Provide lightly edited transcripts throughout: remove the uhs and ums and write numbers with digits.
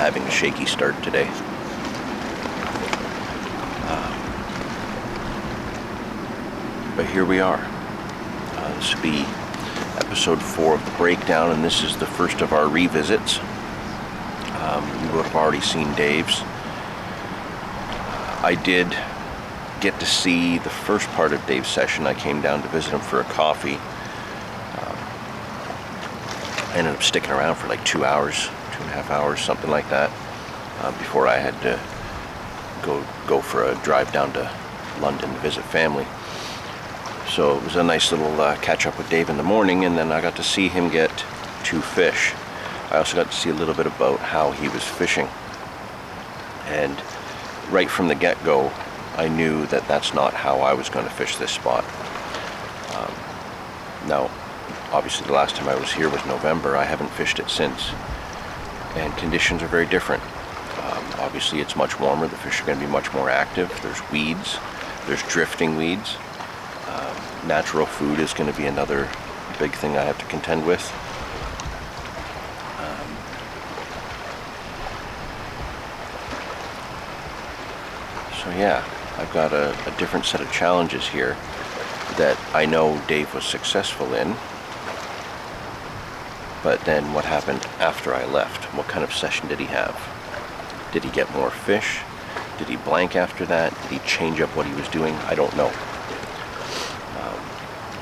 having a shaky start today. But here we are. This will be episode 4 of The Breakdown, and this is the first of our revisits. You would have already seen Dave's. I did get to see the first part of Dave's session. I came down to visit him for a coffee. I ended up sticking around for like 2 hours, 2.5 hours, something like that, before I had to go for a drive down to London to visit family. So it was a nice little catch up with Dave in the morning, and then I got to see him get 2 fish. I also got to see a little bit about how he was fishing. And right from the get-go, I knew that that's not how I was going to fish this spot. Now, obviously the last time I was here was November. I haven't fished it since. And conditions are very different. Obviously it's much warmer. The fish are going to be much more active. There's weeds. There's drifting weeds. Natural food is going to be another big thing I have to contend with. So yeah, I've got a different set of challenges here that I know Dave was successful in. But then what happened after I left? What kind of session did he have? Did he get more fish? Did he blank after that? Did he change up what he was doing? I don't know.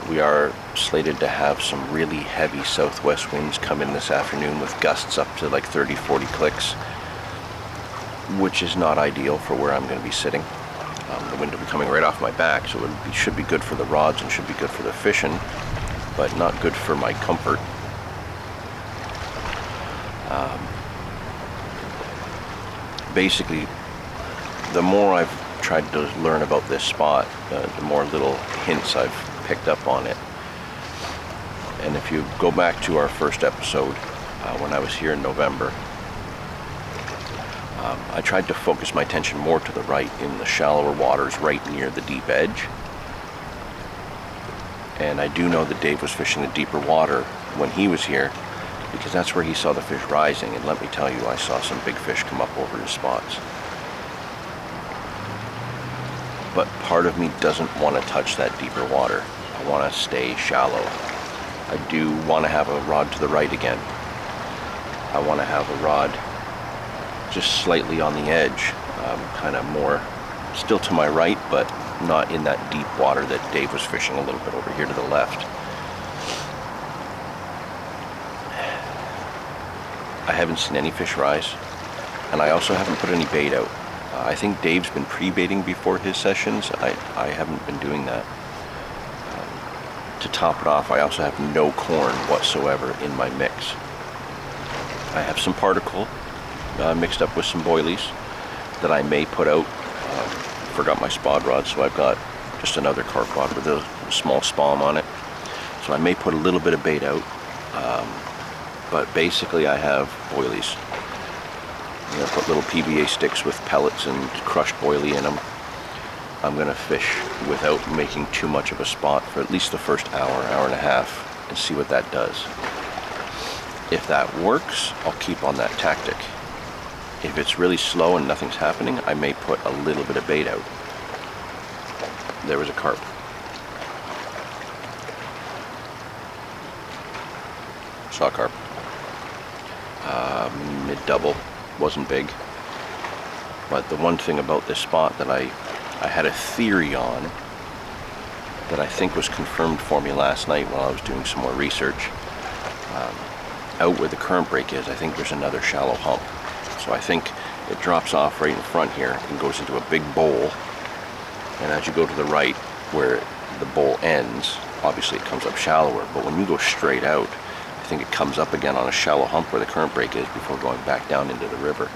We are slated to have some really heavy southwest winds come in this afternoon with gusts up to like 30-40 clicks, which is not ideal for where I'm going to be sitting. The wind will be coming right off my back, so it should be good for the rods and should be good for the fishing, but not good for my comfort. Basically, the more I've tried to learn about this spot, the more little hints I've picked up on it. And if you go back to our first episode, when I was here in November, I tried to focus my attention more to the right in the shallower waters right near the deep edge. And I do know that Dave was fishing the deeper water when he was here, because that's where he saw the fish rising, and let me tell you, I saw some big fish come up over his spots. But part of me doesn't want to touch that deeper water. I want to stay shallow. I do want to have a rod to the right again. I want to have a rod just slightly on the edge, kind of more still to my right, but not in that deep water that Dave was fishing a little bit over here to the left. I haven't seen any fish rise, and I also haven't put any bait out. I think Dave's been pre-baiting before his sessions. I haven't been doing that. To top it off, I also have no corn whatsoever in my mix. I have some particle mixed up with some boilies that I may put out. Forgot my spod rod, so I've got just another carp rod with a small spalm on it. So I may put a little bit of bait out. But basically I have boilies. I'm going to put little PVA sticks with pellets and crushed boilie in them. I'm going to fish without making too much of a spot for at least the first hour, hour and a half, and see what that does. If that works, I'll keep on that tactic. If it's really slow and nothing's happening, I may put a little bit of bait out. There was a carp. Saw a carp. Mid-double, wasn't big. But the one thing about this spot that I had a theory on that I think was confirmed for me last night while I was doing some more research. Out where the current break is, I think there's another shallow hump. So I think it drops off right in front here and goes into a big bowl. And as you go to the right where the bowl ends, obviously it comes up shallower, but when you go straight out, I think it comes up again on a shallow hump where the current break is before going back down into the river.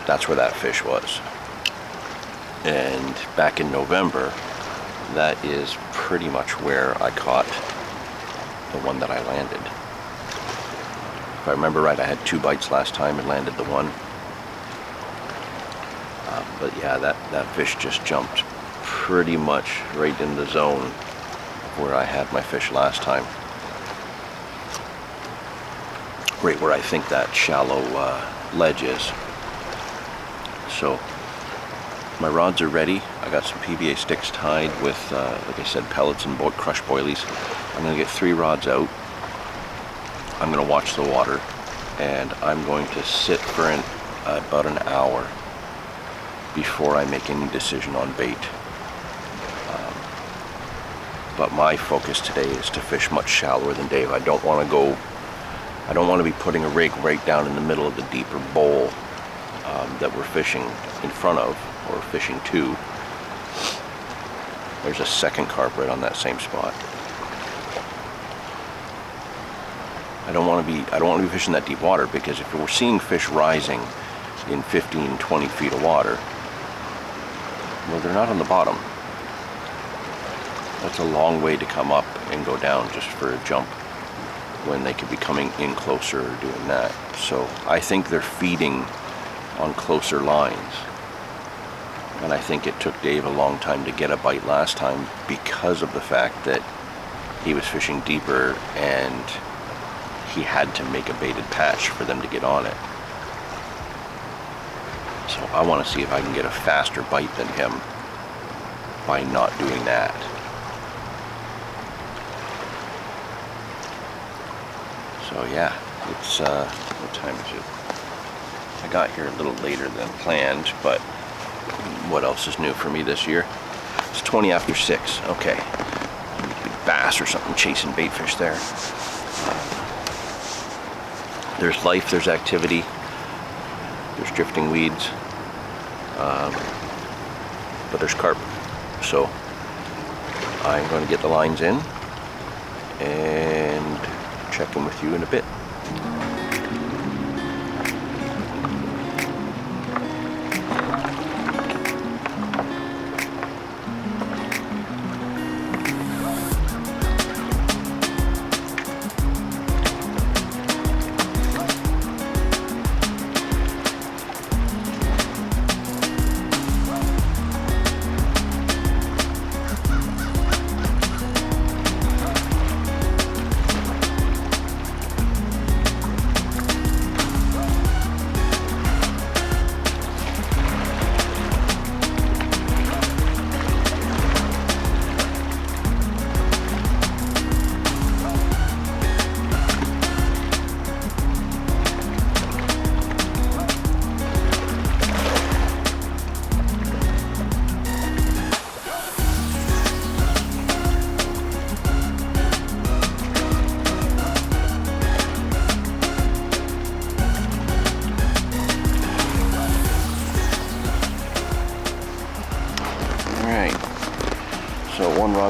That's where that fish was. And back in November, that is pretty much where I caught the one that I landed. If I remember right, I had 2 bites last time and landed the one. But yeah, that fish just jumped pretty much right in the zone where I had my fish last time. Right where I think that shallow ledge is. So my rods are ready. I got some PVA sticks tied with, like I said, pellets and crushed boilies. I'm going to get 3 rods out. I'm going to watch the water, and I'm going to sit for about an hour before I make any decision on bait. But my focus today is to fish much shallower than Dave. I don't want to be putting a rig right down in the middle of the deeper bowl that we're fishing in front of, or fishing to. There's a second carp right on that same spot. I don't want to be fishing that deep water, because if we're seeing fish rising in 15, 20 feet of water, well, they're not on the bottom. That's a long way to come up and go down just for a jump, when they could be coming in closer or doing that. So I think they're feeding on closer lines. And I think it took Dave a long time to get a bite last time, because of the fact that he was fishing deeper and he had to make a baited patch for them to get on it. So I want to see if I can get a faster bite than him by not doing that. So yeah, it's, what time is it? I got here a little later than planned, but what else is new for me this year? It's 20 after 6, okay. Big bass or something chasing bait fish there. There's life, there's activity, there's drifting weeds, but there's carp. So I'm going to get the lines in and check in with you in a bit.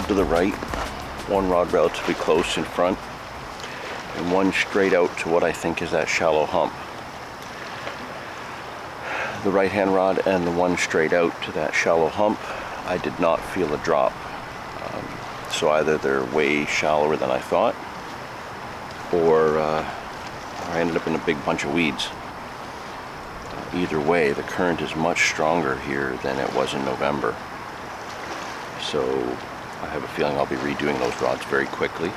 To the right, 1 rod relatively close in front, and 1 straight out to what I think is that shallow hump. The right hand rod and the 1 straight out to that shallow hump, I did not feel a drop. So either they're way shallower than I thought, or I ended up in a big bunch of weeds. Either way, the current is much stronger here than it was in November. So I have a feeling I'll be redoing those rods very quickly.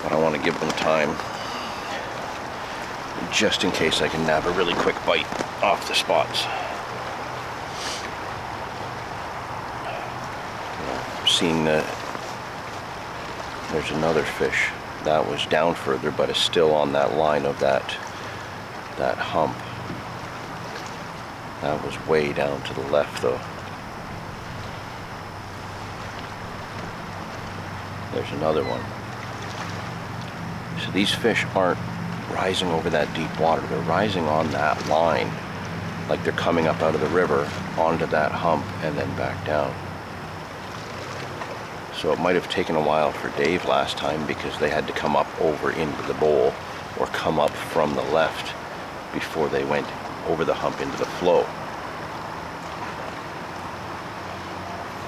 But I want to give them time, just in case I can nab a really quick bite off the spots. Seeing that there's another fish that was down further, but is still on that line of that hump. That was way down to the left though. There's another one. So these fish aren't rising over that deep water. They're rising on that line, like they're coming up out of the river onto that hump and then back down. So it might have taken a while for Dave last time, because they had to come up over into the bowl or come up from the left before they went over the hump into the flow.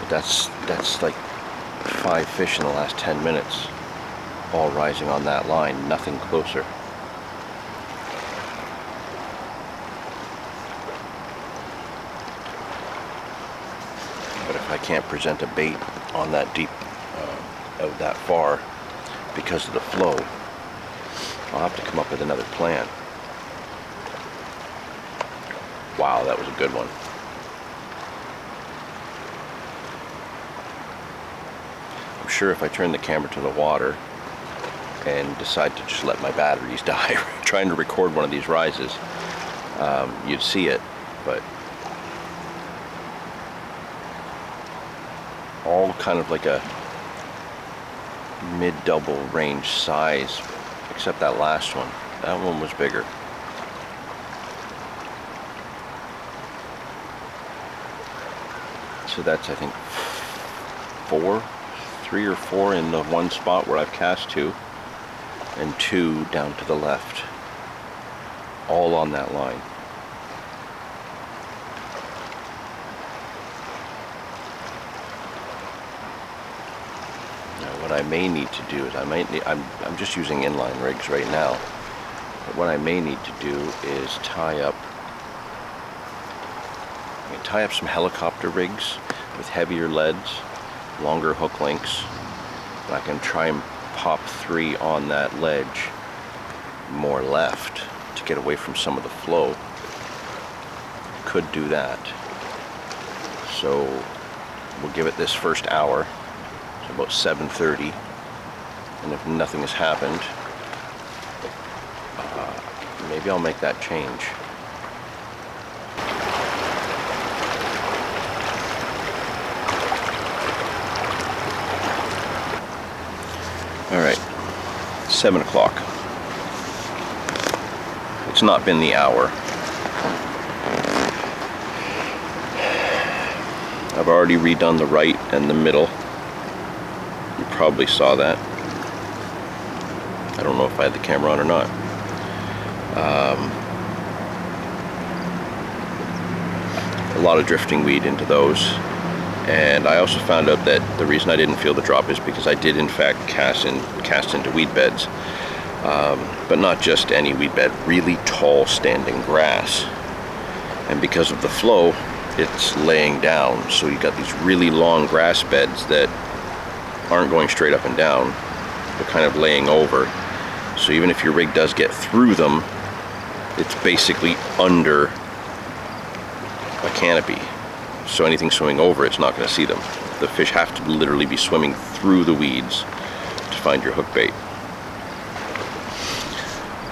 But that's like 5 fish in the last 10 minutes, all rising on that line, nothing closer. But if I can't present a bait on that deep, out that far, because of the flow, I'll have to come up with another plan. Wow, that was a good one. I'm sure if I turn the camera to the water and decide to just let my batteries die trying to record one of these rises, you'd see it, but all kind of like a mid-double range size, except that last one. That one was bigger. So that's, I think, 3 or 4 in the one spot where I've cast to, and 2 down to the left, all on that line. Now what I may need to do is I'm just using inline rigs right now, but what I may need to do is tie up some helicopter rigs with heavier leads, longer hook lengths, and I can try and pop 3 on that ledge more left to get away from some of the flow. Could do that. So we'll give it this first hour, so about 7:30, and if nothing has happened, maybe I'll make that change. All right, 7 o'clock. It's not been the hour. I've already redone the right and the middle. You probably saw that. I don't know if I had the camera on or not. A lot of drifting weed into those. And I also found out that the reason I didn't feel the drop is because I did in fact cast into weed beds, but not just any weed bed, really tall standing grass. And because of the flow, it's laying down, so you got these really long grass beds that aren't going straight up and down, they're kind of laying over. So even if your rig does get through them, it's basically under a canopy. So anything swimming over it's not going to see them. The fish have to literally be swimming through the weeds to find your hook bait.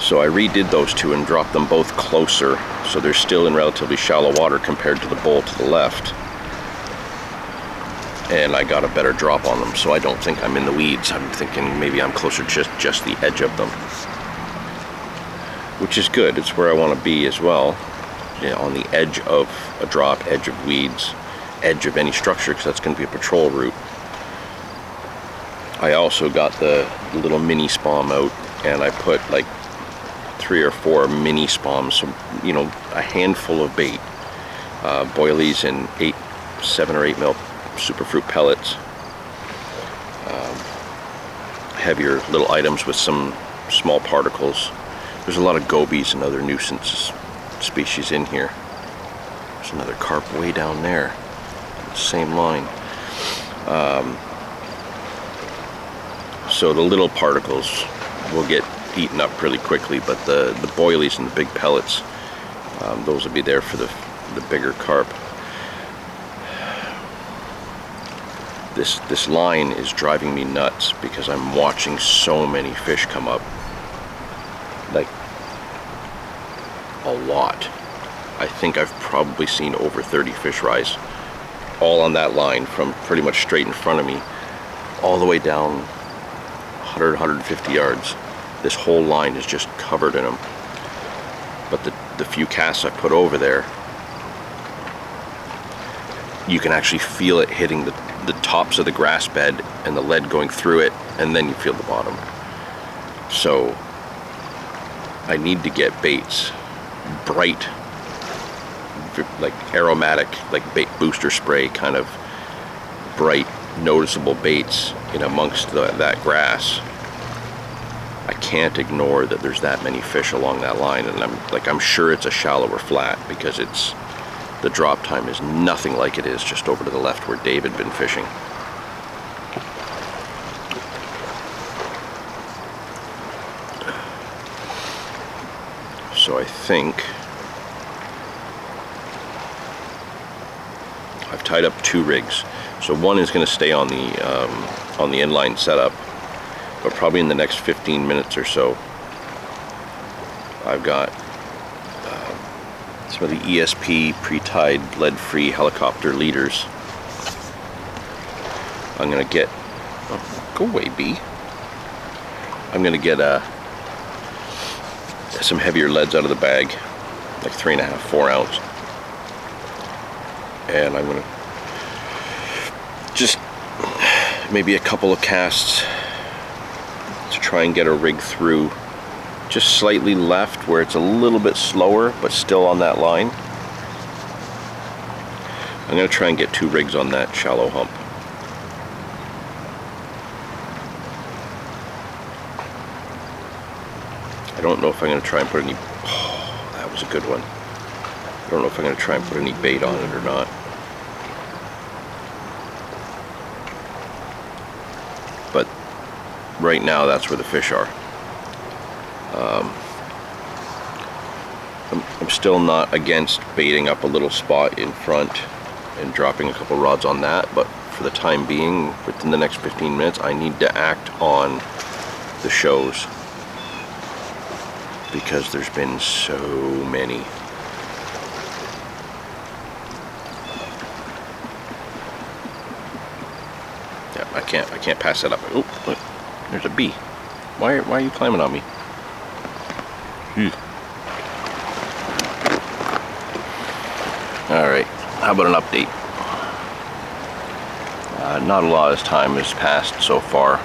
So I redid those 2 and dropped them both closer, so they're still in relatively shallow water compared to the bowl to the left. And I got a better drop on them, so I don't think I'm in the weeds. I'm thinking maybe I'm closer to just the edge of them, which is good. It's where I want to be as well. Yeah, on the edge of a drop, edge of weeds, edge of any structure, because that's going to be a patrol route. I also got the little mini spalm out, and I put like 3 or 4 mini spalms, so, you know, a handful of bait, boilies and 7 or 8 mil superfruit pellets, heavier little items with some small particles. There's a lot of gobies and other nuisance species in here. There's another carp way down there, same line. So the little particles will get eaten up really quickly, but the boilies and the big pellets, those will be there for the bigger carp. This line is driving me nuts because I'm watching so many fish come up, like a lot. I think I've probably seen over 30 fish rise, all on that line from pretty much straight in front of me, all the way down 100, 150 yards. This whole line is just covered in them. But the few casts I put over there, you can actually feel it hitting the tops of the grass bed and the lead going through it, and then you feel the bottom. So I need to get baits, bright, like aromatic, like bait booster spray kind of bright, noticeable baits in amongst that grass. I can't ignore that there's that many fish along that line, and I'm sure it's a shallower flat, because the drop time is nothing like it is just over to the left where Dave had been fishing. So I think I've tied up 2 rigs. So one is going to stay on the inline setup, but probably in the next 15 minutes or so, I've got some of the ESP pre-tied lead-free helicopter leaders. I'm going to get, oh, go away, bee. I'm going to get some heavier leads out of the bag, like 3.5, 4 ounce. And I'm going to just maybe a couple of casts to try and get a rig through just slightly left where it's a little bit slower but still on that line. I'm going to try and get 2 rigs on that shallow hump. I don't know if I'm going to try and put any, oh, that was a good one. I don't know if I'm going to try and put any bait on it or not. But right now that's where the fish are. I'm still not against baiting up a little spot in front and dropping a couple rods on that, but for the time being, within the next 15 minutes, I need to act on the shows because there's been so many. Yeah, I can't pass that up. Oh, look, there's a bee. Why are you climbing on me? Alright, how about an update? Not a lot of time has passed so far,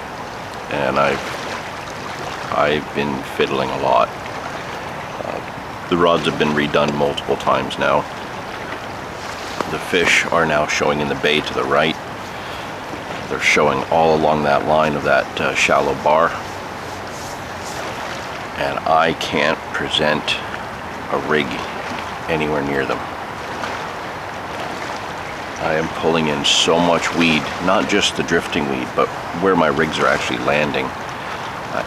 and I've been fiddling a lot. The rods have been redone multiple times now. The fish are now showing in the bay to the right. They're showing all along that line of that shallow bar. And I can't present a rig anywhere near them. I am pulling in so much weed, not just the drifting weed, but where my rigs are actually landing.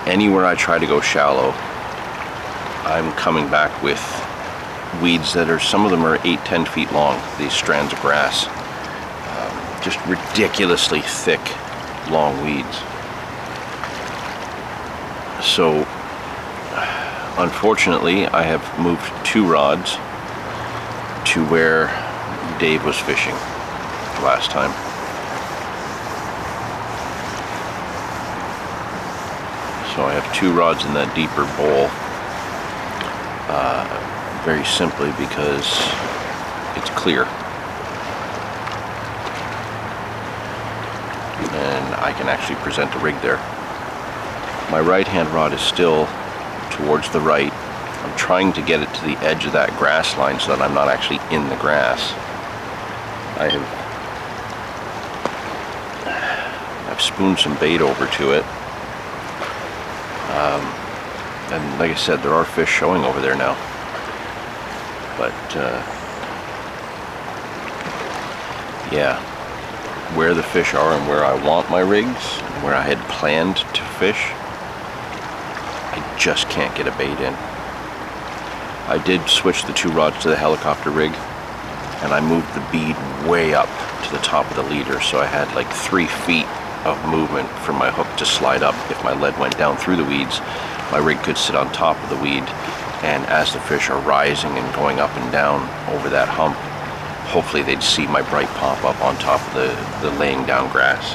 Anywhere I try to go shallow, I'm coming back with weeds that are, some of them are 8-10 feet long, these strands of grass. Just ridiculously thick, long weeds. So, unfortunately, I have moved 2 rods to where Dave was fishing last time. So I have 2 rods in that deeper bowl, very simply because it's clear. And I can actually present a rig there. My right-hand rod is still towards the right. I'm trying to get it to the edge of that grass line so that I'm not actually in the grass. I've spooned some bait over to it. And like I said, there are fish showing over there now. But, yeah, where the fish are and where I want my rigs, and where I had planned to fish, I just can't get a bait in. I did switch the 2 rods to the helicopter rig, and I moved the bead way up to the top of the leader, so I had like 3 feet of movement for my hook to slide up. If my lead went down through the weeds, my rig could sit on top of the weed, and as the fish are rising and going up and down over that hump, hopefully they'd see my bright pop up on top of the laying down grass.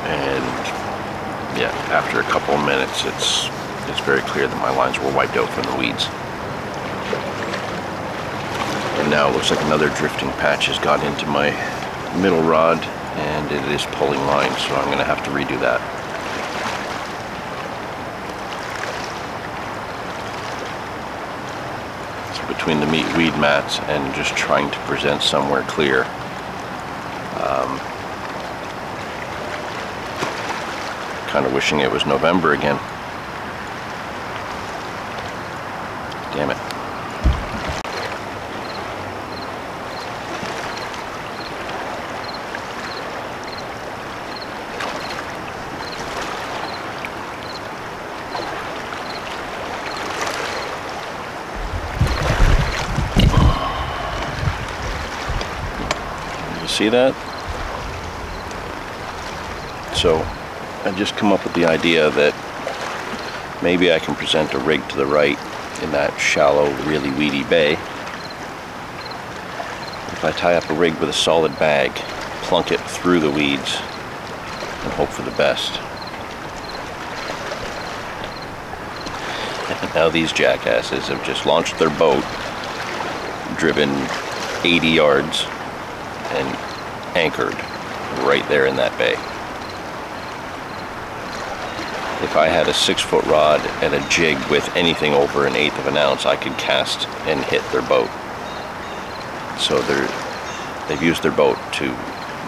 And yeah, after a couple of minutes, it's very clear that my lines were wiped out from the weeds. And now it looks like another drifting patch has got into my middle rod, and it is pulling line, so I'm going to have to redo that. So between the weed mats and just trying to present somewhere clear, kind of wishing it was November again. Damn it. See that? So I just come up with the idea that maybe I can present a rig to the right in that shallow, really weedy bay. If I tie up a rig with a solid bag, plunk it through the weeds, and hope for the best. And now these jackasses have just launched their boat, driven 80 yards, and anchored right there in that bay. If I had a 6-foot rod and a jig with anything over 1/8 of an ounce, I could cast and hit their boat. So they've used their boat to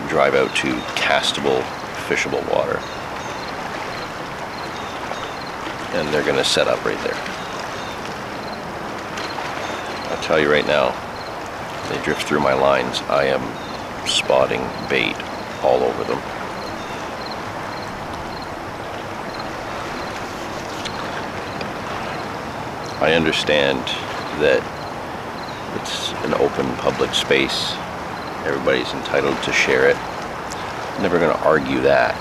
drive out to castable, fishable water. And they're going to set up right there. I'll tell you right now, they drift through my lines, I am spotting bait all over them. I understand that it's an open public space. Everybody's entitled to share it. I'm never going to argue that.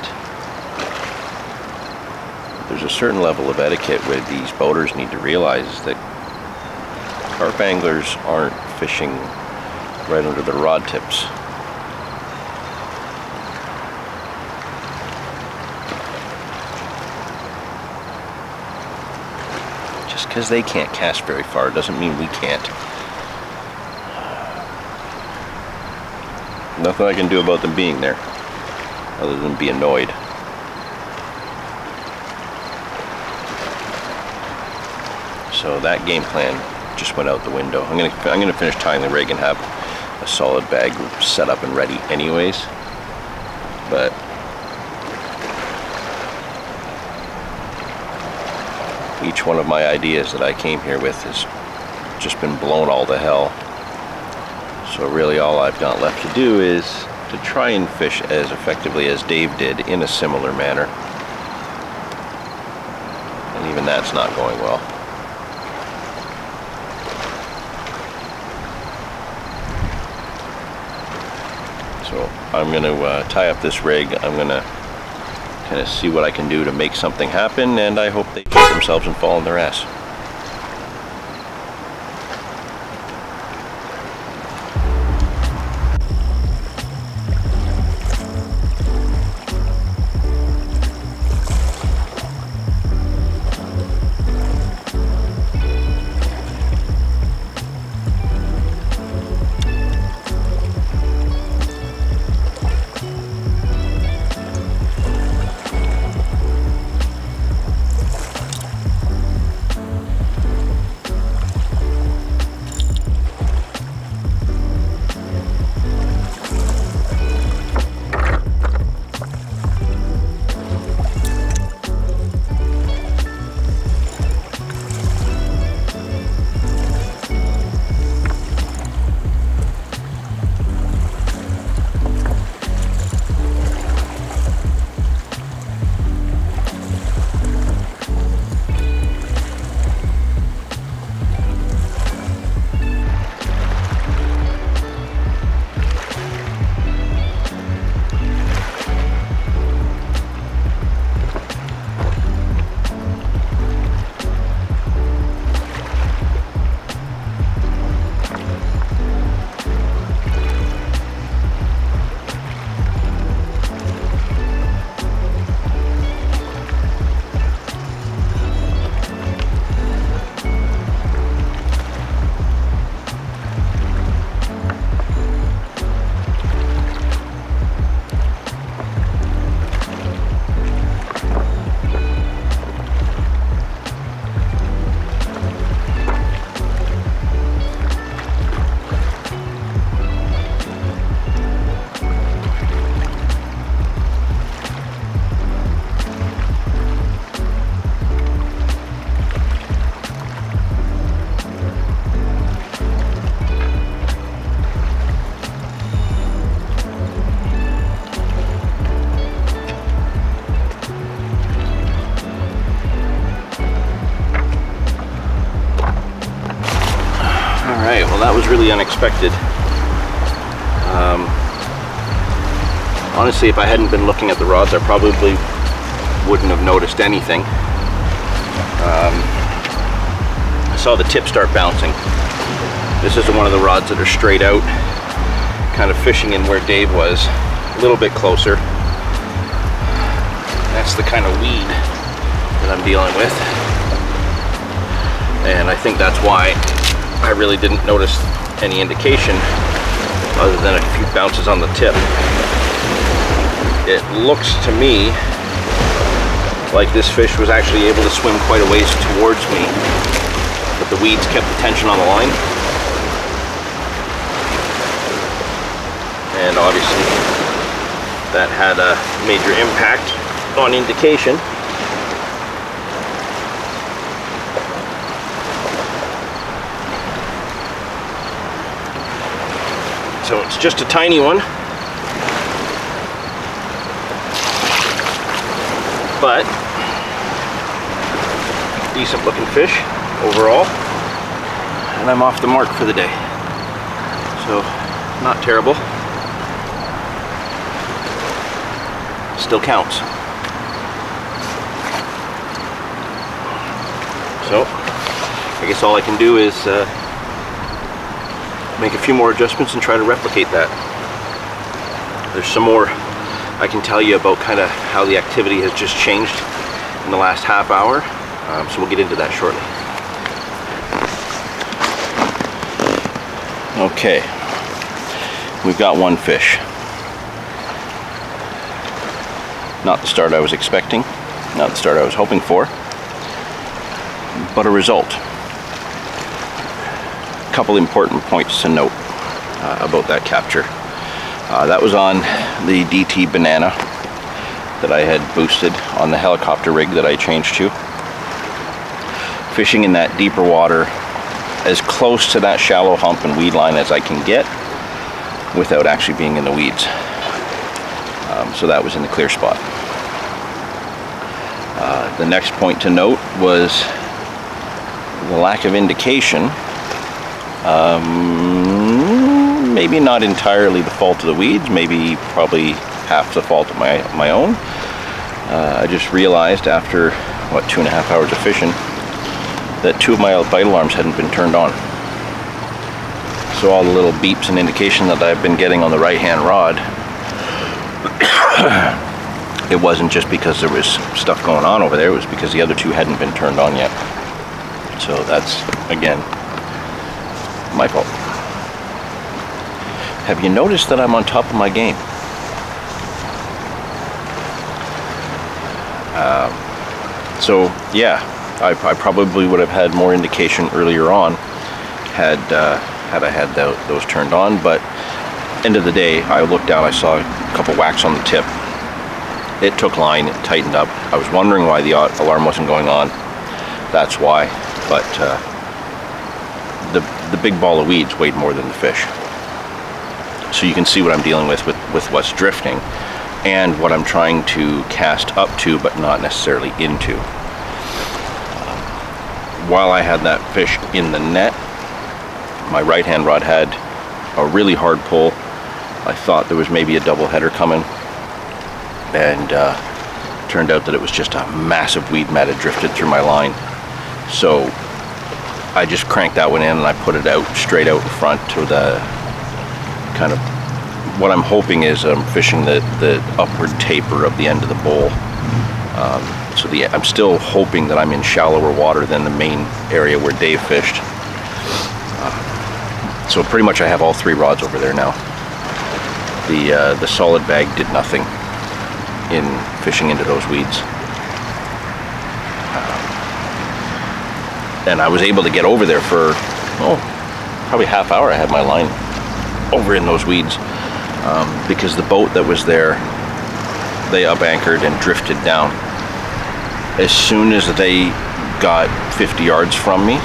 There's a certain level of etiquette where these boaters need to realize that carp anglers aren't fishing right under the rod tips. Just because they can't cast very far doesn't mean we can't. Nothing I can do about them being there, other than be annoyed. So that game plan just went out the window. I'm gonna finish tying the rig and have a solid bag set up and ready anyways. But each one of my ideas that I came here with has just been blown all to hell. So really all I've got left to do is to try and fish as effectively as Dave did in a similar manner. And even that's not going well. So I'm going to tie up this rig. I'm going to kind of see what I can do to make something happen, and I hope they kick themselves and fall on their ass. That was really unexpected. Honestly, if I hadn't been looking at the rods, I probably wouldn't have noticed anything. I saw the tip start bouncing. This is one of the rods that are straight out, kind of fishing in where Dave was, a little bit closer. That's the kind of weed that I'm dealing with. And I think that's why I really didn't notice any indication other than a few bounces on the tip. It looks to me like this fish was actually able to swim quite a ways towards me, but the weeds kept the tension on the line. And obviously that had a major impact on indication. So it's just a tiny one, but decent looking fish overall, and I'm off the mark for the day. So not terrible, still counts. So I guess all I can do is make a few more adjustments and try to replicate that. There's some more I can tell you about kind of how the activity has just changed in the last half hour, so we'll get into that shortly. Okay, we've got one fish. Not the start I was expecting, not the start I was hoping for, but a result. Couple important points to note about that capture. That was on the DT Banana that I had boosted on the helicopter rig that I changed to. Fishing in that deeper water as close to that shallow hump and weed line as I can get without actually being in the weeds. So that was in the clear spot. The next point to note was the lack of indication. Maybe not entirely the fault of the weeds, maybe probably half the fault of my own. I just realized after, what, 2.5 hours of fishing, that 2 of my bite alarms hadn't been turned on. So all the little beeps and indication that I've been getting on the right hand rod, it wasn't just because there was stuff going on over there, it was because the other 2 hadn't been turned on yet. So that's, again, my fault. Have you noticed that I'm on top of my game? So yeah, I probably would have had more indication earlier on had I had those turned on, but end of the day, I looked down, I saw a couple whacks on the tip. It took line, it tightened up. I was wondering why the alarm wasn't going on. That's why, but the big ball of weeds weighed more than the fish. So you can see what I'm dealing with what's drifting and what I'm trying to cast up to but not necessarily into. While I had that fish in the net, my right hand rod had a really hard pull. I thought there was maybe a double header coming, and turned out that it was just a massive weed mat that drifted through my line. So I just cranked that one in and I put it out straight out in front to the kind of, what I'm hoping is I'm fishing the upward taper of the end of the bowl. So I'm still hoping that I'm in shallower water than the main area where Dave fished. So pretty much I have all 3 rods over there now. The solid bag did nothing in fishing into those weeds. And I was able to get over there for, probably half hour. I had my line over in those weeds because the boat that was there, they up anchored and drifted down. As soon as they got 50 yards from me,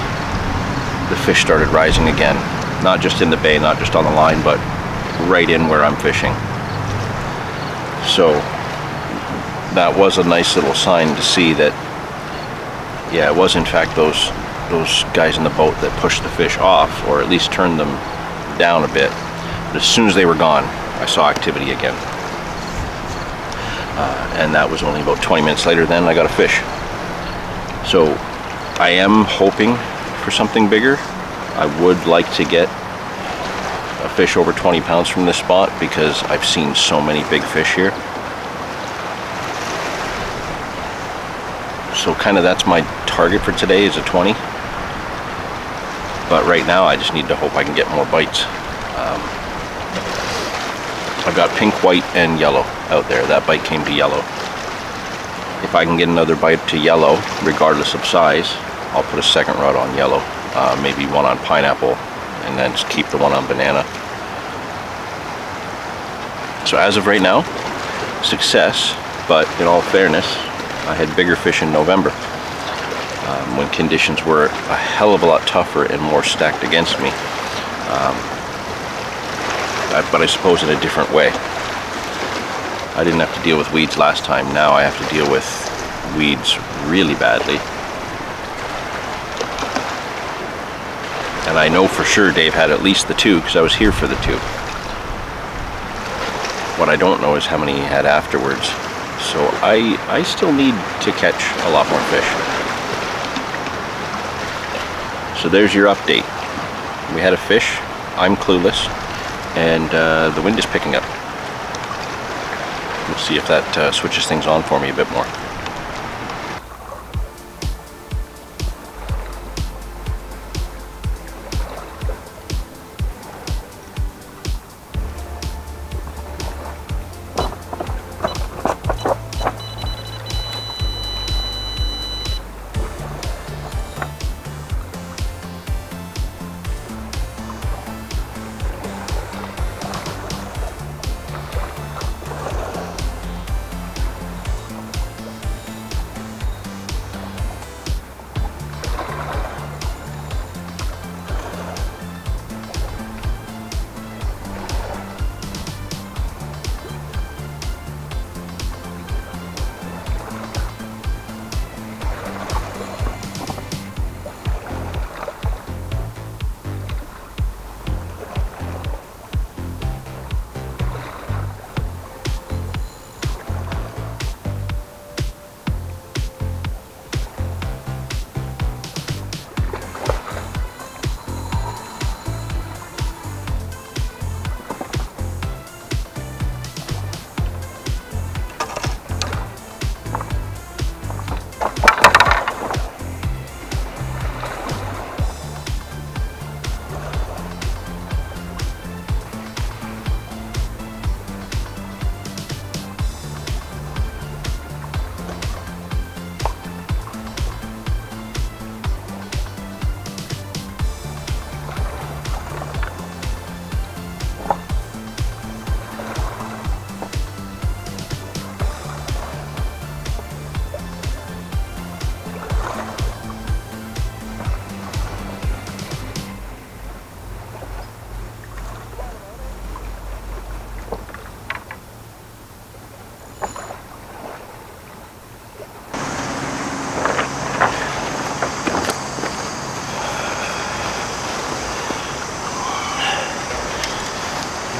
the fish started rising again. Not just in the bay, not just on the line, but right in where I'm fishing. So that was a nice little sign to see that, yeah, it was in fact those guys in the boat that pushed the fish off, or at least turned them down a bit. But as soon as they were gone, I saw activity again. and that was only about 20 minutes later. Then I got a fish. So I am hoping for something bigger. I would like to get a fish over 20 pounds from this spot because I've seen so many big fish here. So kind of that's my target for today, is a 20. But right now I just need to hope I can get more bites. I've got pink, white, and yellow out there. That bite came to yellow. If I can get another bite to yellow, regardless of size, I'll put a second rod on yellow. Maybe one on pineapple, and then just keep the one on banana. So as of right now, success, but in all fairness, I had bigger fish in November when conditions were a hell of a lot tougher and more stacked against me. But I suppose in a different way. I didn't have to deal with weeds last time. Now I have to deal with weeds really badly. And I know for sure Dave had at least the 2 because I was here for the 2. What I don't know is how many he had afterwards. So I still need to catch a lot more fish. So there's your update. We had a fish, I'm clueless, and the wind is picking up. We'll see if that switches things on for me a bit more.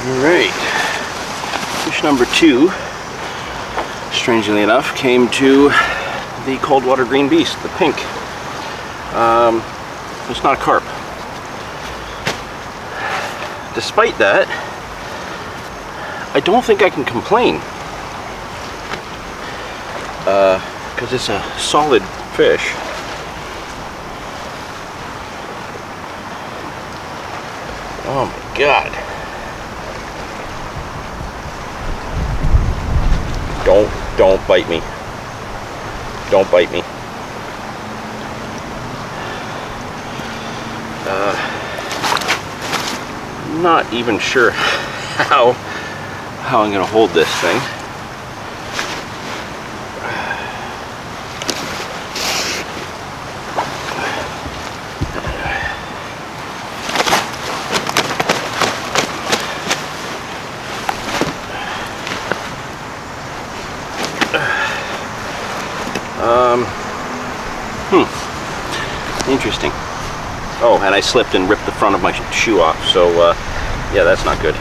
Alright, fish number 2, strangely enough, came to the cold water green beast, the pink. It's not a carp. Despite that, I don't think I can complain, because it's a solid fish. Oh my God. Don't bite me. Don't bite me. I'm not even sure how I'm gonna hold this thing. Interesting. Oh, and I slipped and ripped the front of my shoe off, so yeah, that's not good.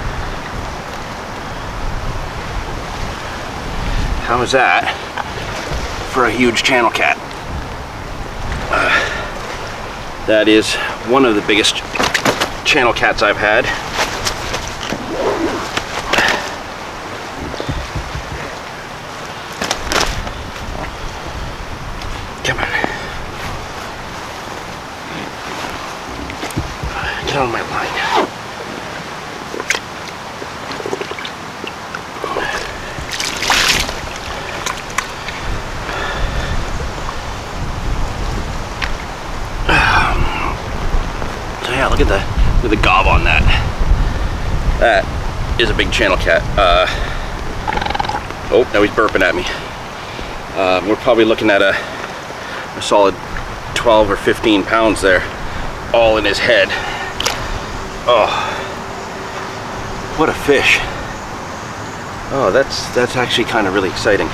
How is that for a huge channel cat? That is one of the biggest channel cats I've had. Come on. Get on my line. Look at the gob on that. That is a big channel cat. Oh, now he's burping at me. We're probably looking at a solid 12 or 15 pounds there, all in his head. Oh, what a fish. Oh, that's actually kind of really exciting.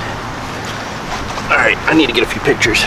All right, I need to get a few pictures.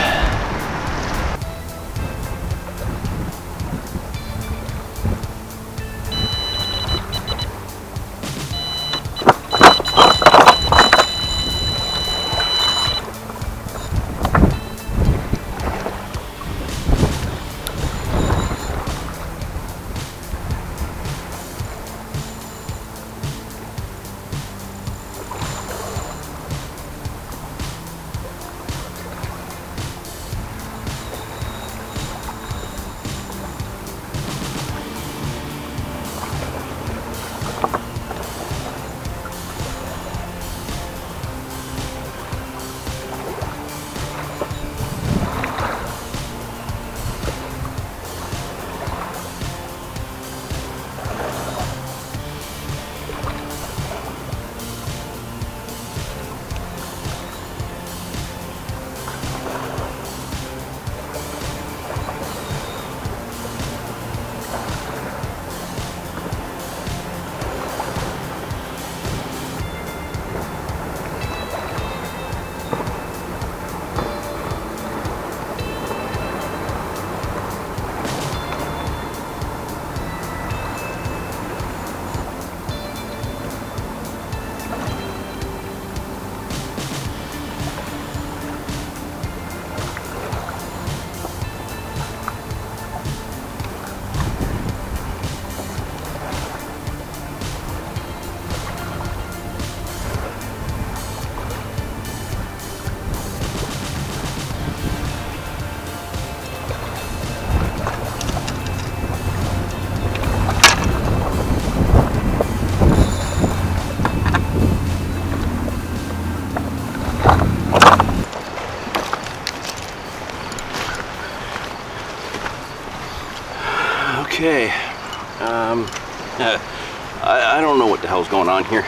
Okay, I don't know what the hell's going on here.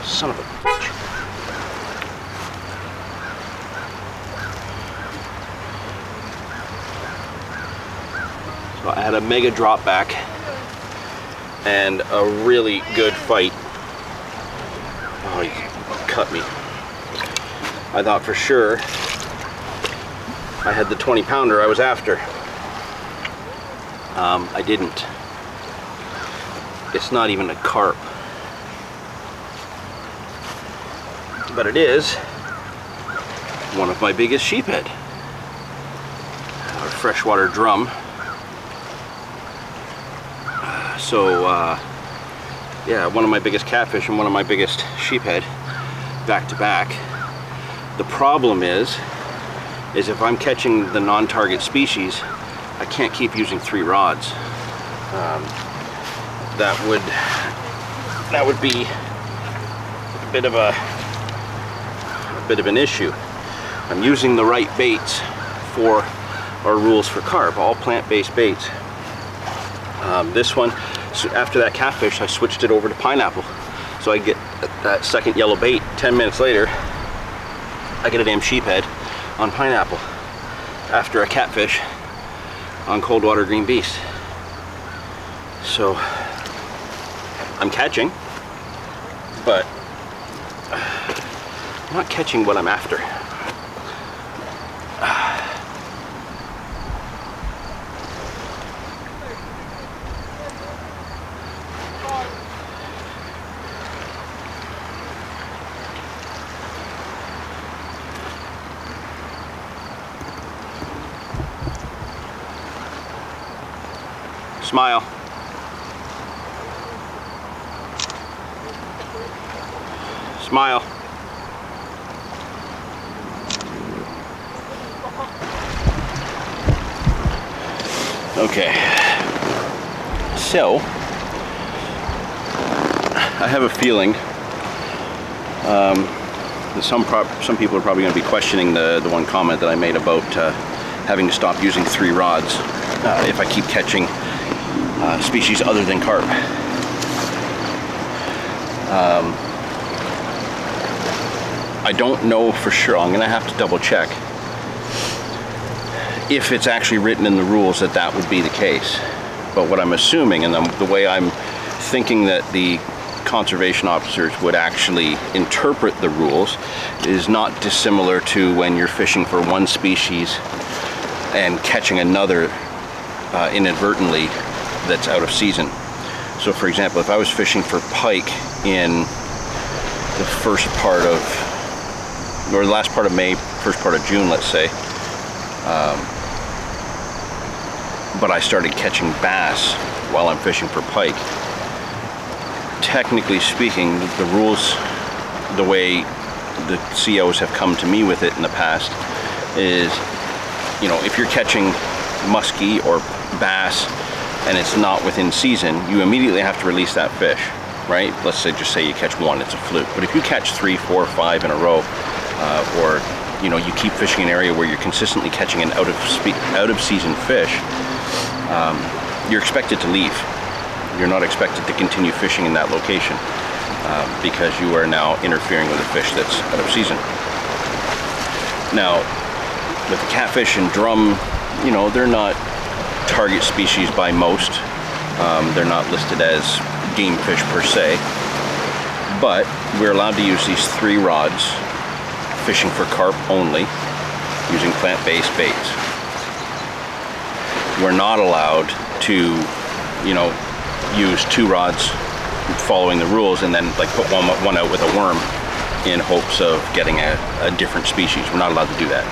Son of a bitch. So I had a mega drop back and a really good fight. Oh, he cut me. I thought for sure I had the 20-pounder I was after. I didn't. It's not even a carp. But it is one of my biggest sheephead, or freshwater drum. Yeah, one of my biggest catfish and one of my biggest sheephead back to back. The problem is if I'm catching the non-target species, I can't keep using 3 rods. That would be a bit of an issue. I'm using the right baits for our rules for carp, all plant-based baits. This one, so after that catfish, I switched it over to pineapple. So I get that second yellow bait. 10 minutes later, I get a damn sheephead on pineapple after a catfish on cold water green beast. So I'm catching, but I'm not catching what I'm after. Smile. Smile. Okay. So, I have a feeling that some people are probably going to be questioning the one comment that I made about having to stop using 3 rods if I keep catching species other than carp. I don't know for sure. I'm going to have to double check if it's actually written in the rules that that would be the case. But what I'm assuming, and the way I'm thinking that the conservation officers would actually interpret the rules, is not dissimilar to when you're fishing for one species and catching another inadvertently that's out of season. So for example, if I was fishing for pike in the first part of, or the last part of May, first part of June, let's say, but I started catching bass while I'm fishing for pike, technically speaking, the rules, the way the COs have come to me with it in the past is, you know, if you're catching muskie or bass and it's not within season, you immediately have to release that fish, right? Let's say, just say you catch 1, it's a fluke. But if you catch 3, 4, 5 in a row, or you know, you keep fishing an area where you're consistently catching an out of season fish, you're expected to leave. You're not expected to continue fishing in that location because you are now interfering with a fish that's out of season. Now, with the catfish and drum, you know, they're not target species by most. They're not listed as game fish per se, but we're allowed to use these 3 rods fishing for carp only using plant-based baits. We're not allowed to, you know, use 2 rods following the rules and then like put one out with a worm in hopes of getting a different species. We're not allowed to do that.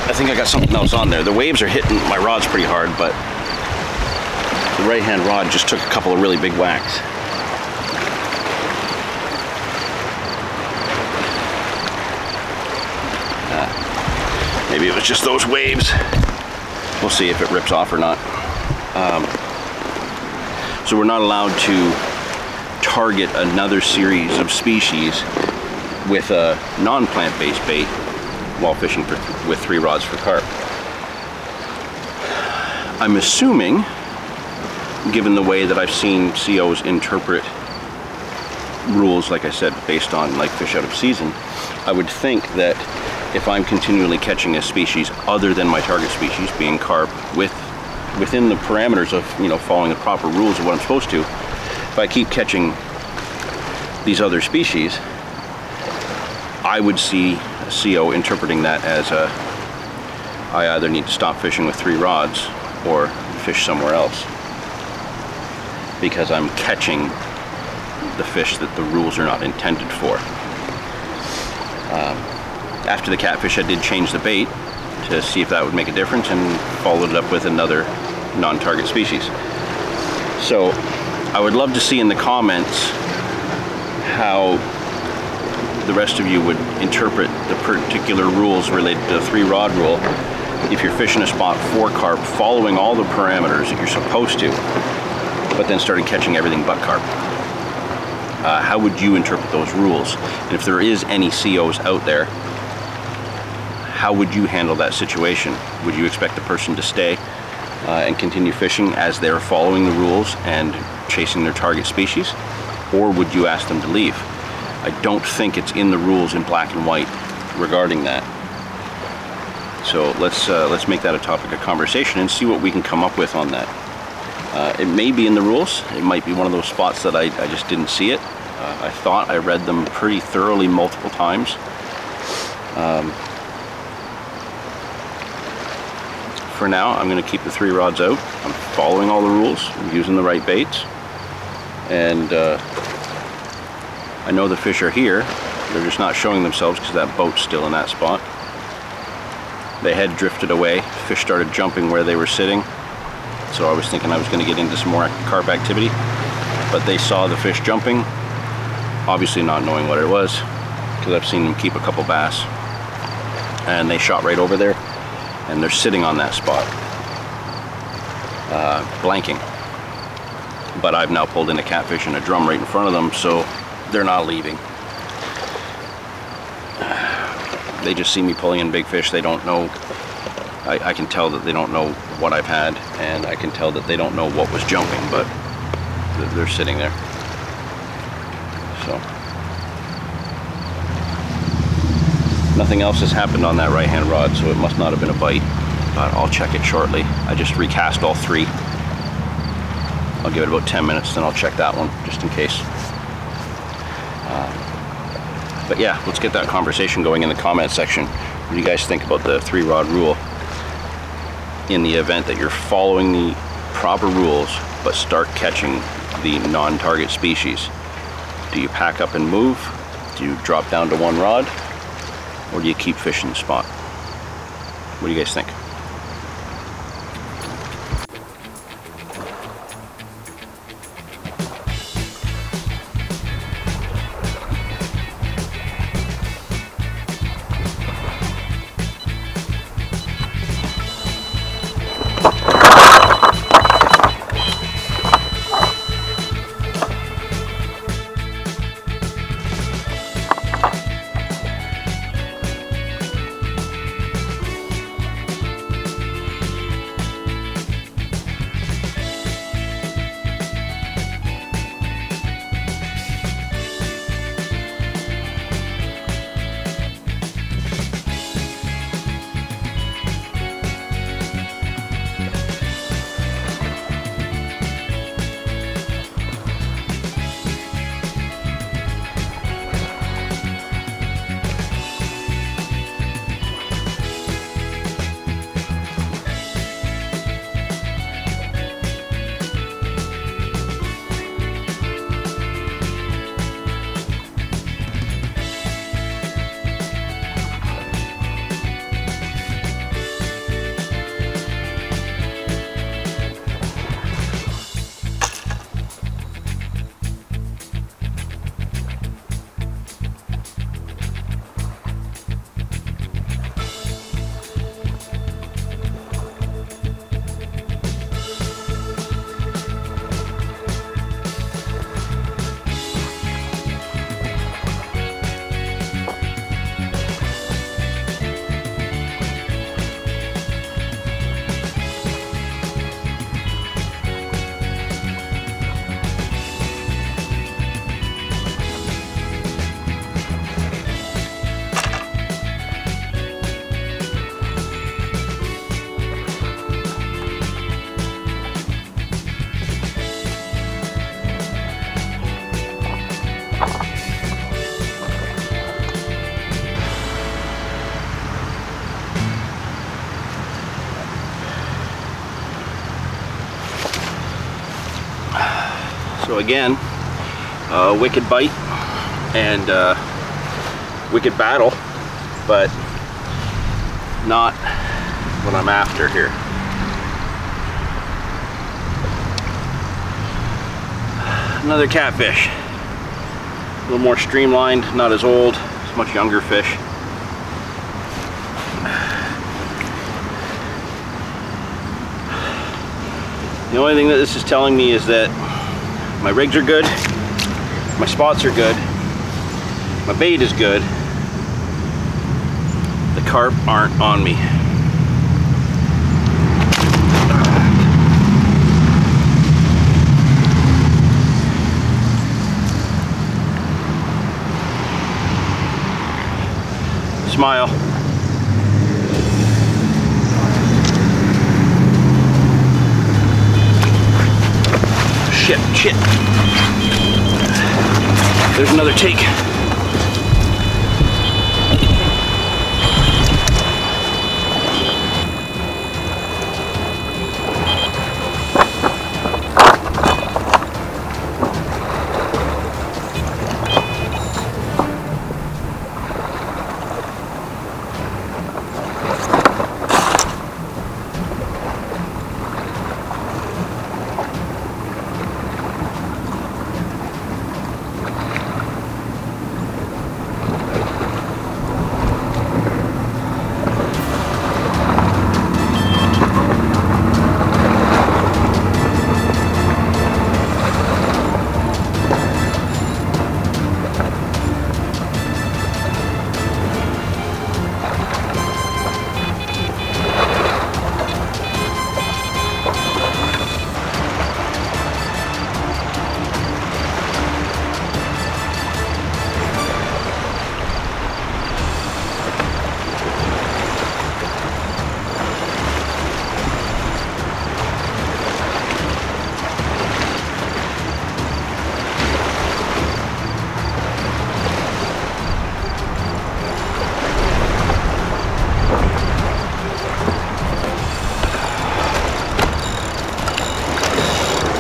I think I got something else on there. The waves are hitting my rods pretty hard, but the right-hand rod just took a couple of really big whacks. Maybe it was just those waves. We'll see if it rips off or not. So we're not allowed to target another series of species with a non-plant-based bait while fishing with 3 rods for carp. I'm assuming, given the way that I've seen COs interpret rules, like I said, based on like fish out of season, I would think that if I'm continually catching a species other than my target species, being carp, within the parameters of, you know, following the proper rules of what I'm supposed to, if I keep catching these other species, I would see a CO interpreting that as I either need to stop fishing with 3 rods or fish somewhere else because I'm catching the fish that the rules are not intended for. After the catfish, I did change the bait to see if that would make a difference and followed it up with another non-target species. So I would love to see in the comments how the rest of you would interpret the particular rules related to the 3-rod rule if you're fishing a spot for carp, following all the parameters that you're supposed to, but then started catching everything but carp. How would you interpret those rules? And if there is any COs out there, how would you handle that situation? Would you expect the person to stay and continue fishing as they're following the rules and chasing their target species? Or would you ask them to leave? I don't think it's in the rules in black and white regarding that. So let's make that a topic of conversation and see what we can come up with on that. It may be in the rules. It might be one of those spots that I just didn't see it. I thought I read them pretty thoroughly multiple times. For now, I'm going to keep the 3 rods out. I'm following all the rules. I'm using the right baits. And I know the fish are here. They're just not showing themselves because that boat's still in that spot. They had drifted away. Fish started jumping where they were sitting. So I was thinking I was going to get into some more carp activity. But they saw the fish jumping, obviously not knowing what it was, because I've seen them keep a couple bass. And they shot right over there, and they're sitting on that spot, blanking. But I've now pulled in a catfish and a drum right in front of them, so they're not leaving. They just see me pulling in big fish. They don't know. I can tell that they don't know what I've had, and I can tell that they don't know what was jumping, but they're sitting there. So nothing else has happened on that right-hand rod, so it must not have been a bite, but I'll check it shortly. I just recast all 3. I'll give it about 10 minutes, then I'll check that one just in case. But yeah, let's get that conversation going in the comment section. What do you guys think about the 3-rod rule in the event that you're following the proper rules but start catching the non-target species? Do you pack up and move? Do you drop down to 1 rod? Or do you keep fishing the spot? What do you guys think? So again, wicked bite and wicked battle, but not what I'm after here. Another catfish, a little more streamlined, not as old, it's much younger fish. The only thing that this is telling me is that my rigs are good, my spots are good, my bait is good, the carp aren't on me. Smile. Shit, shit. There's another take.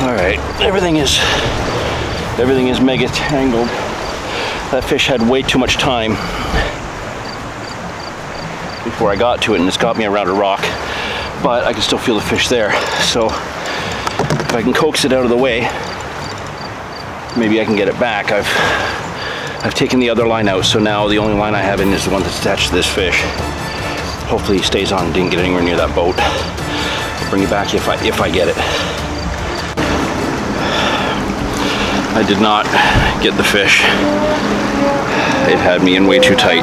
Alright, everything is mega tangled. That fish had way too much time before I got to it, and it's got me around a rock, but I can still feel the fish there. So if I can coax it out of the way, maybe I can get it back. I've taken the other line out, so now the only line I have in is the one that's attached to this fish. Hopefully he stays on, didn't get anywhere near that boat. I'll bring it back if I get it. I did not get the fish. It had me in way too tight.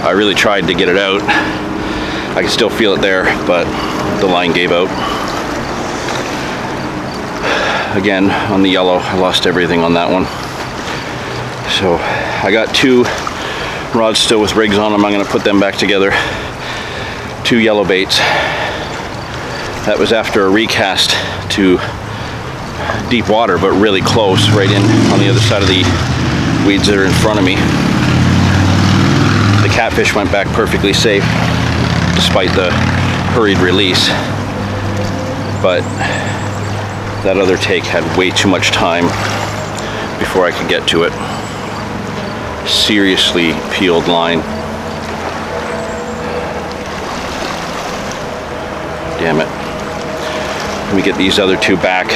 I really tried to get it out. I can still feel it there, but the line gave out. Again, on the yellow, I lost everything on that one. So I got 2 rods still with rigs on them. I'm gonna put them back together. 2 yellow baits. That was after a recast to deep water, but really close, right in on the other side of the weeds that are in front of me. The catfish went back perfectly safe despite the hurried release, but that other take had way too much time before I could get to it. Seriously peeled line. Damn it. Let me get these other 2 back.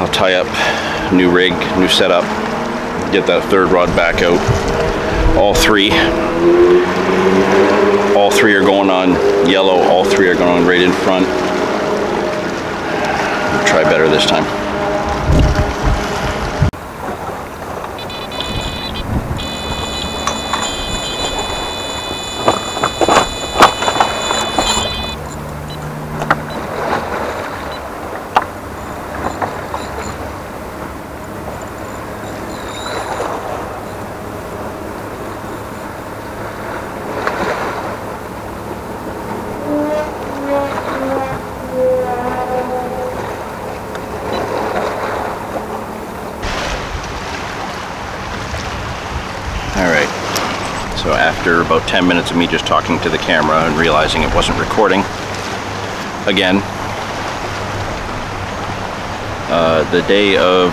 I'll tie up, new rig, new setup, get that 3rd rod back out. All three are going on yellow, all 3 are going on right in front. I'll try better this time. So after about 10 minutes of me just talking to the camera and realizing it wasn't recording, again, the day of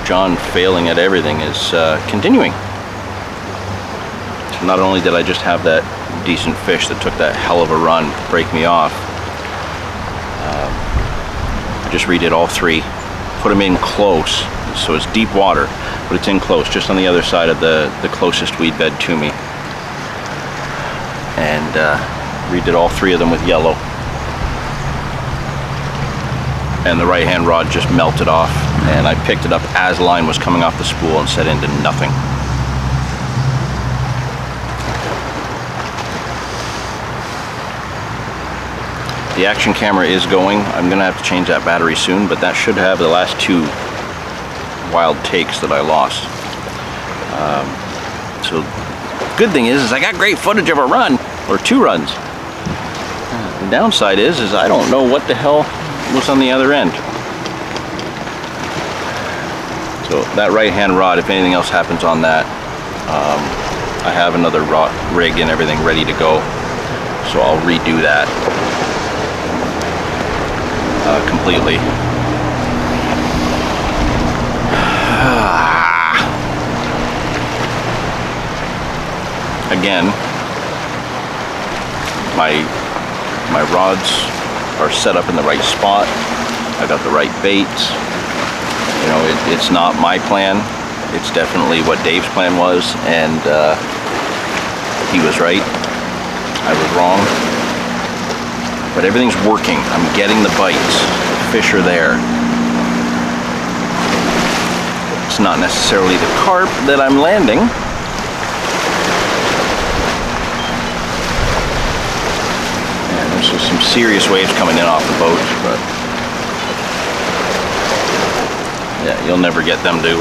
John failing at everything is continuing. So not only did I just have that decent fish that took that hell of a run to break me off, I just redid all 3, put them in close, so it's deep water, but it's in close, just on the other side of the closest weed bed to me. And redid all 3 of them with yellow. And the right hand rod just melted off, and I picked it up as line was coming off the spool and set into nothing. The action camera is going. I'm gonna have to change that battery soon, but that should have the last 2 wild takes that I lost. So good thing is I got great footage of a run, or 2 runs. The downside is I don't know what the hell was on the other end. So that right-hand rod, if anything else happens on that, I have another rig and everything ready to go. So I'll redo that completely. Again, my rods are set up in the right spot. I got the right baits. You know, it's not my plan. It's definitely what Dave's plan was, and he was right. I was wrong. But everything's working. I'm getting the bites. Fish are there. It's not necessarily the carp that I'm landing. And there's just some serious waves coming in off the boat, but yeah, you'll never get them to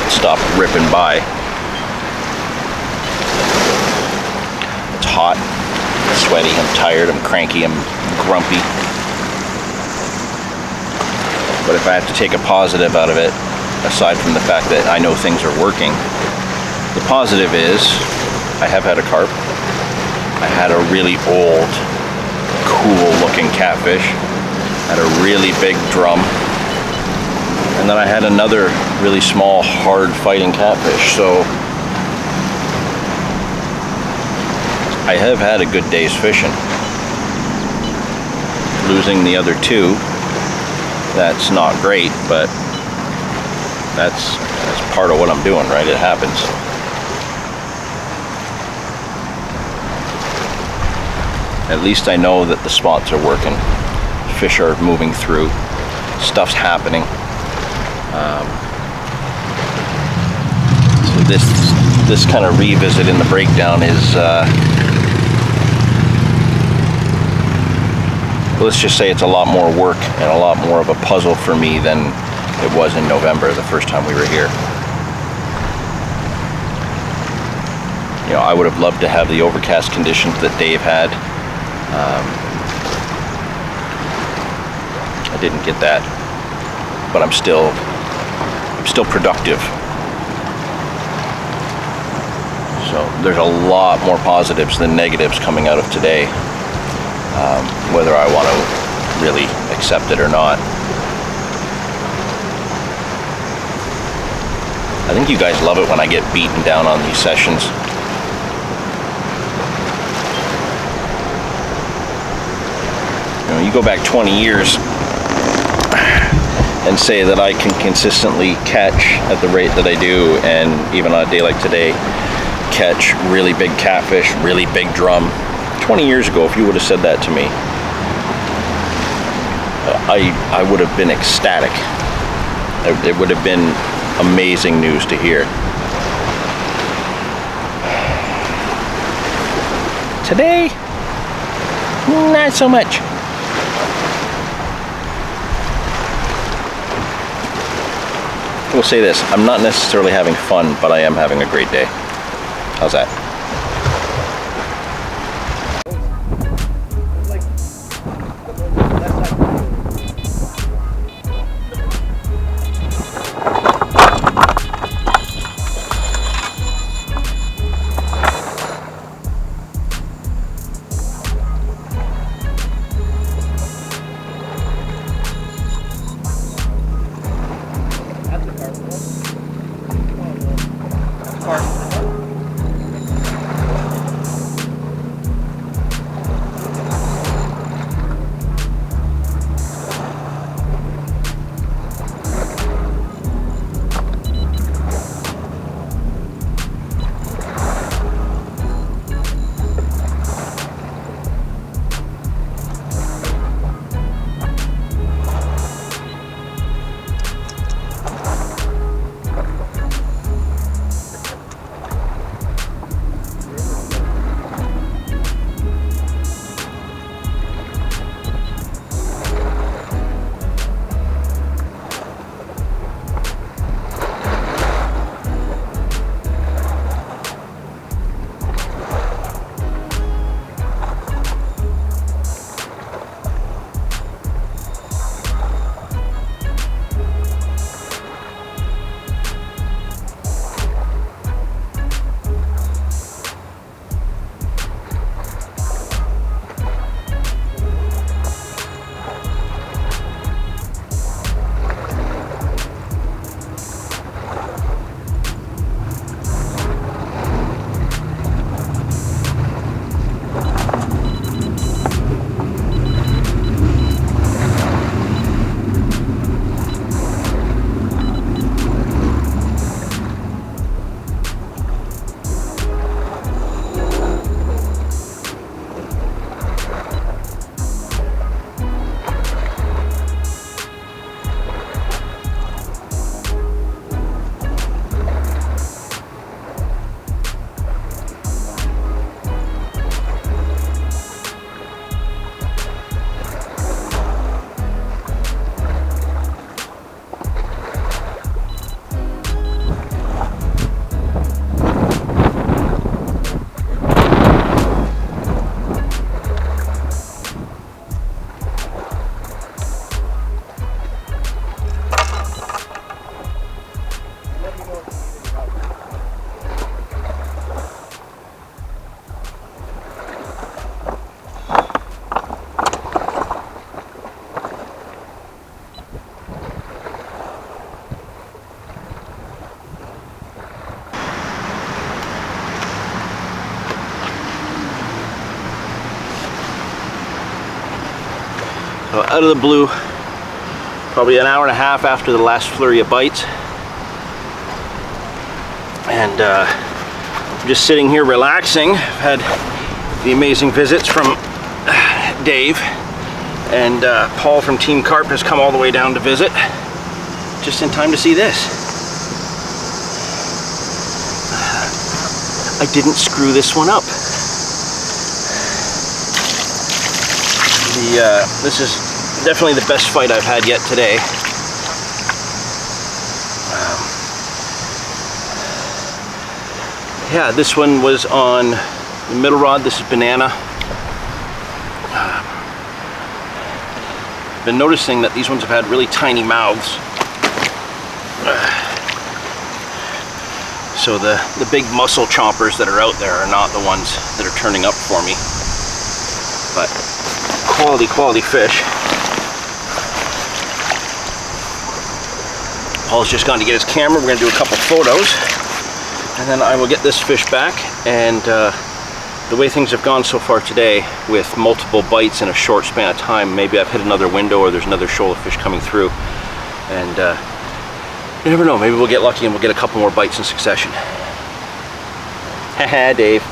stop ripping by. It's hot, I'm sweaty, I'm tired, I'm cranky, I'm grumpy. But if I have to take a positive out of it, aside from the fact that I know things are working, the positive is I have had a carp. I had a really old, cool looking catfish. Had a really big drum. And then I had another really small, hard fighting catfish. So I have had a good day's fishing. Losing the other 2, that's not great, but that's part of what I'm doing, right? It happens. At least I know that the spots are working. Fish are moving through. Stuff's happening. So this kind of revisit in the breakdown is, let's just say it's a lot more work and a lot more of a puzzle for me than it was in November, the first time we were here. You know, I would have loved to have the overcast conditions that Dave had. I didn't get that, but I'm still productive. So there's a lot more positives than negatives coming out of today, whether I want to really accept it or not. I think you guys love it when I get beaten down on these sessions. You know, you go back 20 years and say that I can consistently catch at the rate that I do, and even on a day like today, catch really big catfish, really big drum. 20 years ago, if you would have said that to me, I would have been ecstatic. It would have been amazing news to hear. Today, not so much. We'll say this, I'm not necessarily having fun, but I am having a great day. How's that? So out of the blue, probably an hour and a half after the last flurry of bites. And I'm just sitting here relaxing. I've had the amazing visits from Dave, and Paul from Team Carp has come all the way down to visit, just in time to see this. I didn't screw this one up. This is definitely the best fight I've had yet today. Yeah, this one was on the middle rod. This is banana. Been noticing that these ones have had really tiny mouths. So the big muscle chompers that are out there are not the ones that are turning up for me. But quality fish. Paul's just gone to get his camera. We're going to do a couple photos, and then I will get this fish back. And the way things have gone so far today, with multiple bites in a short span of time, maybe I've hit another window or there's another shoal of fish coming through. And you never know, maybe we'll get lucky and we'll get a couple more bites in succession. Haha, Dave.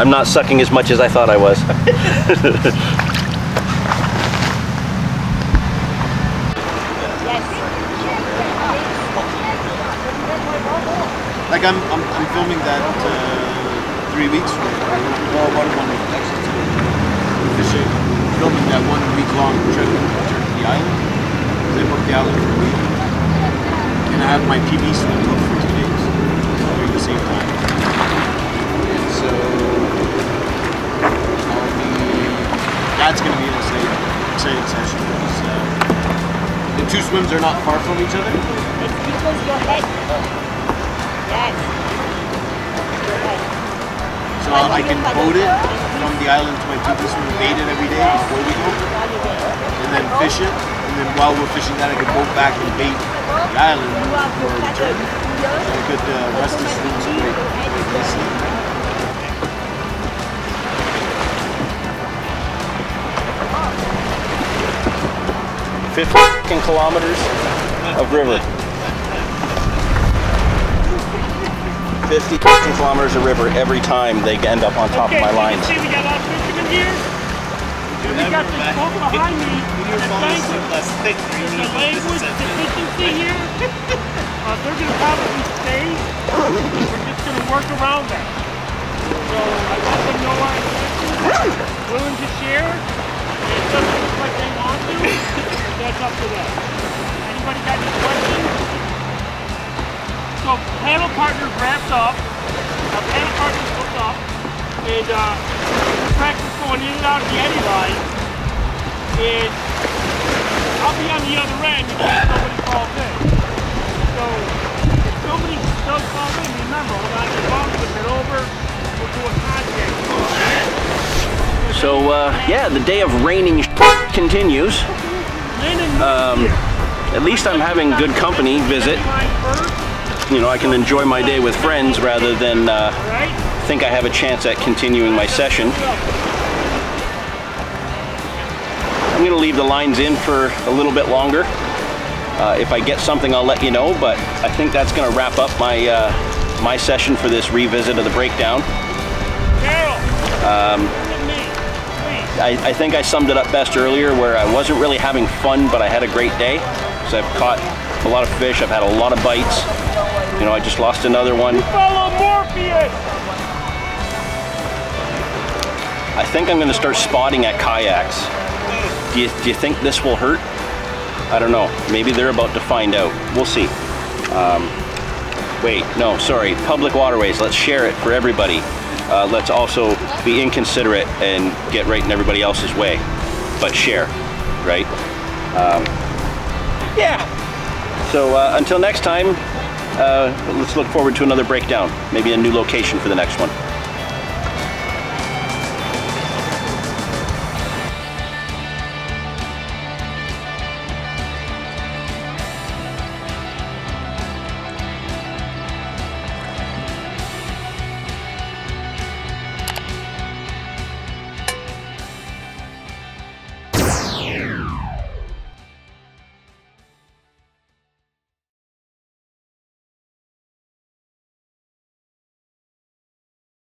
I'm not sucking as much as I thought I was. Like I'm filming that 3 weeks from now. One week next to fishing, filming that 1 week long trip to the island. Because I booked the island for a week, and I have my PB swim booked for 2 days during the same time. And so that's going to be an exciting session because the two swims are not far from each other. It's because your head. Yes. So I can boat it from the island to my PB swim, bait it every day before we go, and then fish it. And then while we're fishing that, I can boat back and bait the island for a return. So I could rest the swims away. 50 kilometers of river. 50 kilometers of river every time they end up on top of my lines. See, we got a lot of fishermen here. And we got this boat behind me. The language, the efficiency here. They're going to probably stay. We're just going to work around that. So I let them know our intentions, willing to share. It doesn't look like they want to. That's up to them. Anybody got any questions? So panel partners wrapped up. Our panel partners hooked up. And practice going in and out of the eddy line. And I'll be on the other end in case nobody calls in. So if somebody does call in, remember, when I get bumped with it over, we'll do a contact. So yeah, the day of raining continues. At least I'm having good company visit. You know, I can enjoy my day with friends rather than think I have a chance at continuing my session. I'm going to leave the lines in for a little bit longer. If I get something, I'll let you know, but I think that's going to wrap up my my session for this revisit of the breakdown. I think I summed it up best earlier, where I wasn't really having fun, but I had a great day. So I've caught a lot of fish, I've had a lot of bites. You know, I just lost another one. I think I'm going to start spotting at kayaks. Do you think this will hurt? I don't know. Maybe they're about to find out. We'll see. Wait, no, sorry. Public waterways. Let's share it for everybody. Let's also be inconsiderate and get right in everybody else's way. But share, right? Yeah. So until next time, let's look forward to another breakdown. Maybe a new location for the next one.